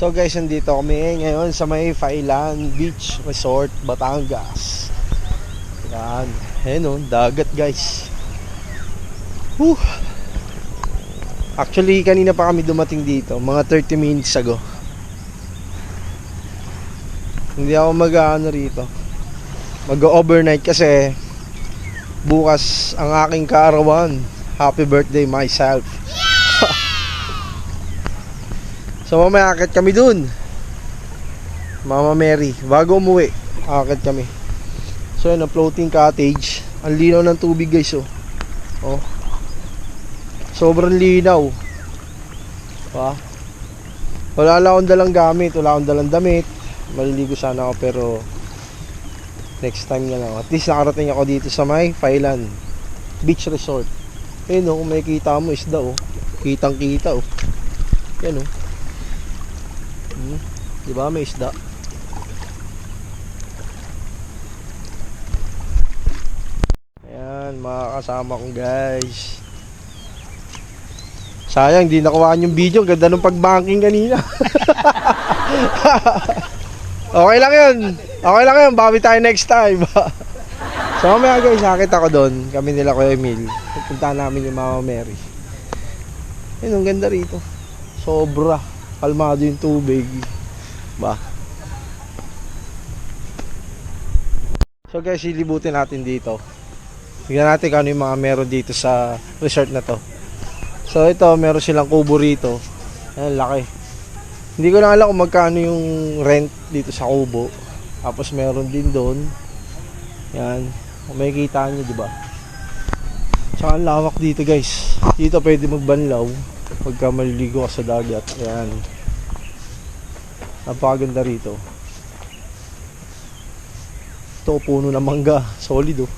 So guys, nandito kami ngayon sa may Failan Beach Resort, Batangas. Yan, ayun o, dagat guys. Whew. Actually, kanina pa kami dumating dito, mga 30 minutes ago. Hindi ako mag-ano rito, mag-overnight kasi bukas ang aking kaarawan. Happy birthday myself. So mamaya akit kami dun, Mama Mary, bago umuwi akit kami. So yun, ang floating cottage. Ang linaw ng tubig guys oh. Oh, sobrang linaw. Wala lang akong dalang gamit, wala akong dalang damit. Maliligo sana ako pero next time na lang. At least nakarating ako dito sa may Failan Beach Resort. Ayun oh, kung makikita mo isda oh, kitang kita oh. Yan oh. Diba may isda? Ayan, mga kasama ko guys. Sayang, di nakuhaan yung video. Ganda ng pag-banking kanina. Okay lang yun. Okay lang yun, bawi tayo next time. So mamaya guys, nakita ko doon. Kami nila Kuya Emil. Pupunta namin yung Mama Mary. Ayun, ang ganda rito. Sobra kalmado yung tubig ba. So guys, ilibutin natin dito. Tignan natin kung ano yung mga meron dito sa resort na to. So ito, meron silang kubo rito. Ayan, laki. Hindi ko lang alam kung magkano yung rent dito sa kubo. Tapos meron din doon. Yan, kung makikita nyo diba. Tsaka ang lawak dito guys. Dito pwede magbanlaw pagka maliligo ka sa dagat. Ayan, napakaganda rito. Ito, puno ng mangga. Solid oh.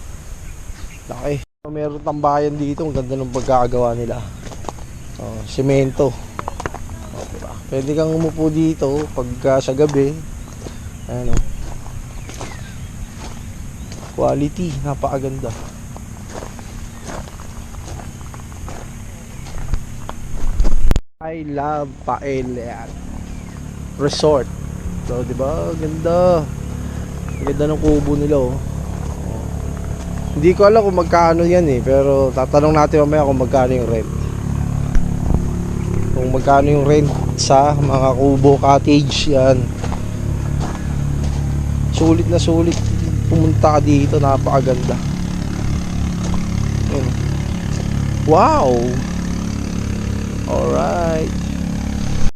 Laki. Meron tambayan dito. Ang ganda ng pagkakagawa nila. Semento. Diba? Pwede kang umupo dito pagka sa gabi. Ayan oh. Quality. Napakaganda. I love Failan Resort. So, di ba? Ganda. Ganda ng kubo nila oh. Hindi ko alam kung magkano yan eh, pero tatanong natin mamaya kung magkano yung rent. Kung magkano yung rent sa mga kubo cottage yan. Sulit na sulit pumunta ka dito, napakaganda. Wow. Alright.